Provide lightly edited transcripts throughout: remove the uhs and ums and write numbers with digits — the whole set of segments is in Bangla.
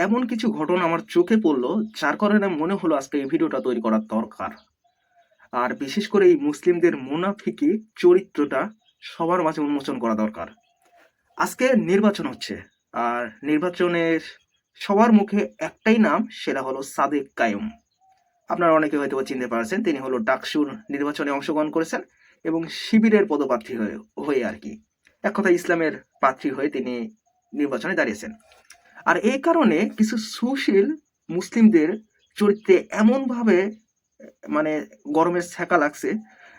এমন কিছু ঘটনা আমার চোখে পড়লো, যার কারণে মনে হলো আজকে এই ভিডিওটা তৈরি করার দরকার। আর বিশেষ করে এই মুসলিমদের মুনাফিকি চরিত্রটা সবার মাঝে উন্মোচন করা দরকার। আজকে নির্বাচন হচ্ছে, আর নির্বাচনের সবার মুখে একটাই নাম, সেটা হলো সাদেক কায়ুম। আপনারা অনেকে হয়তো চিনতে পারছেন, তিনি হলো ডাকসুর নির্বাচনে অংশগ্রহণ করেছেন এবং শিবিরের পদপ্রার্থী হয়ে হয়ে আর কি, এক কথা ইসলামের প্রার্থী হয়ে তিনি নির্বাচনে দাঁড়িয়েছেন। আর এই কারণে কিছু সুশীল মুসলিমদের চরিত্রে এমনভাবে মানে গরমের ছ্যাঁকা লাগছে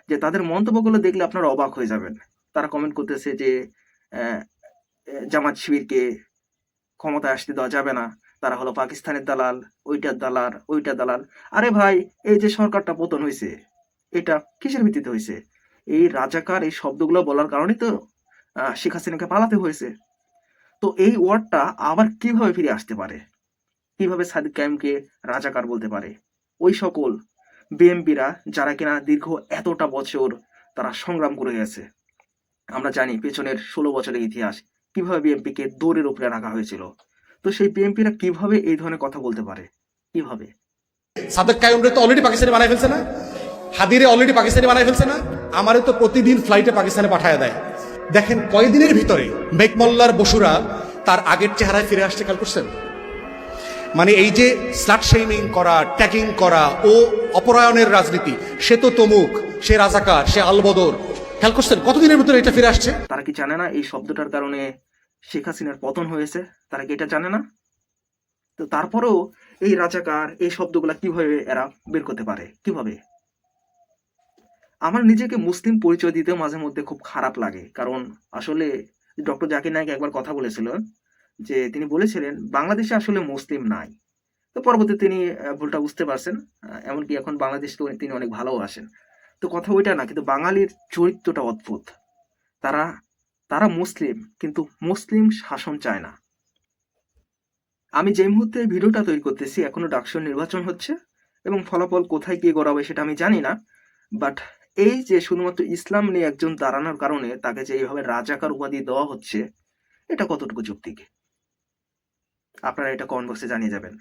যে তাদের মন্তব্যগুলো দেখলে আপনারা অবাক হয়ে যাবেন। তারা কমেন্ট করতেছে যে আহ, জামাত শিবিরকে ক্ষমতায় আসতে দেওয়া যাবে না, তারা হলো পাকিস্তানের দালাল, ওইটার দালাল, ওইটার দালাল। আরে ভাই, এই যে সরকারটা পতন হয়েছে, এটা কিসের ভিত্তিতে হয়েছে? এই রাজাকার এই শব্দগুলো বলার কারণেই তো শেখ হাসিনাকে পালাতে হয়েছে। তো এই ওয়ার্ডটা আবার কিভাবে ফিরে আসতে পারে? কিভাবে সাদিক কায়েমকে রাজাকার বলতে পারে ওই সকল বিএমপিরা, যারা কিনা দীর্ঘ এতটা বছর তারা সংগ্রাম করে গেছে? আমরা জানি পেছনের 16 বছরের ইতিহাস, কিভাবে বিএমপিকে দৌড়ের উপরে রাখা হয়েছিল। তো সেই বিএমপিরা কিভাবে এই ধরনের কথা বলতে পারে? কিভাবে? সাদেক কায়ুমরে তো অলরেডি পাকিস্তানে বানাই ফেলছে না, হাদিরে অলরেডি পাকিস্তানে বানাই ফেলছে না, আমারে তো প্রতিদিন ফ্লাইটে পাকিস্তানে পাঠায় দেয়। দেখেন কয়দিনের ভিতরে মেঘমল্লার বসুরা তার আগের চেহারায় ফিরে আসছে, খেয়াল করছেন? মানে এই যে স্লাট শেমিং করা, ট্যাগিং করা ও অপরায়ণের রাজনীতি, সে তো তমুক, সে রাজাকার, সে আলবদর, খেয়াল করছেন কতদিনের ভিতরে এটা ফিরে আসছে? তারা কি জানে না এই শব্দটার কারণে শেখ হাসিনার পতন হয়েছে? তারা কি এটা জানে না? তো তারপরেও এই রাজাকার এই শব্দগুলা কিভাবে এরা বের করতে পারে? কিভাবে? আমার নিজেকে মুসলিম পরিচয় দিতে মাঝে মধ্যে খুব খারাপ লাগে, কারণ আসলে ডক্টর জাকির নায়েক একবার কথা বলেছিল যে তিনি বলেছিলেন বাংলাদেশে আসলে মুসলিম নাই। তো পরবর্তীতে তিনি ভুলটা বুঝতে পারছেন, এমনকি এখন বাংলাদেশকে তিনি অনেক ভালোবাসেন। তো কথা ওইটা না, কিন্তু বাঙালির চরিত্রটা অদ্ভুত। তারা তারা মুসলিম, কিন্তু মুসলিম শাসন চায় না। আমি যে মুহূর্তে এই ভিডিওটা তৈরি করতেছি এখনো ডাকসুর নির্বাচন হচ্ছে, এবং ফলাফল কোথায় গিয়ে গড়াবে সেটা আমি জানি না। বাট এই যে শুধুমাত্র ইসলাম নিয়ে একজন দাঁড়ানোর কারণে তাকে যে এইভাবে রাজাকার উপাধি দেওয়া হচ্ছে, এটা কতটুকু যৌক্তিক? আপনারা এটা কমেন্ট বক্সে জানিয়ে যাবেন।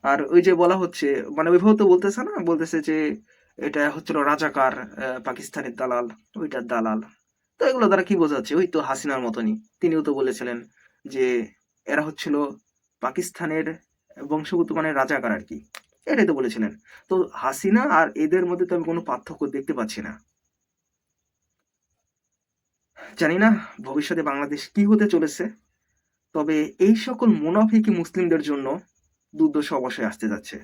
আর ওই যে বলা হচ্ছে, মানে ওইভাবে তো বলতেছে না, বলতেছে যে এটা হচ্ছিল রাজাকার, পাকিস্তানের দালাল, ওইটার দালাল। তো এগুলো দ্বারা কি বোঝাচ্ছে? ওই তো হাসিনার মতনই, তিনিও তো বলেছিলেন যে এরা হচ্ছিল পাকিস্তানের বংশগত মানে রাজাকার আর কি, এটাই তো বলেছিলেন। তো হাসিনা আর এদের মধ্যে তো আমি কোনো পার্থক্য দেখতে পাচ্ছি না। জানি না ভবিষ্যতে বাংলাদেশ কি হতে চলেছে, তবে এই সকল মুনাফিকি মুসলিমদের জন্য দুর্দশা অবশ্যই আসতে যাচ্ছে।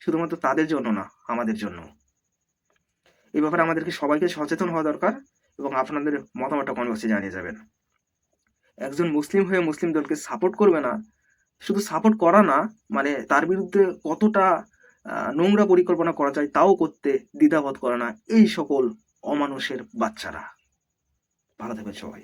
শুধুমাত্র তাদের জন্য না, আমাদের জন্য। এই ব্যাপারে আমাদেরকে সবাইকে সচেতন হওয়া দরকার, এবং আপনাদের মতামতটা কমেন্ট বক্সে জানিয়ে যাবেন। একজন মুসলিম হয়ে মুসলিম দলকে সাপোর্ট করবে না, শুধু সাপোর্ট করা না, মানে তার বিরুদ্ধে কতটা নোংরা পরিকল্পনা করা যায় তাও করতে দ্বিধাবোধ করে না এই সকল অমানুষের বাচ্চারা। ভালো থাকবেন সবাই।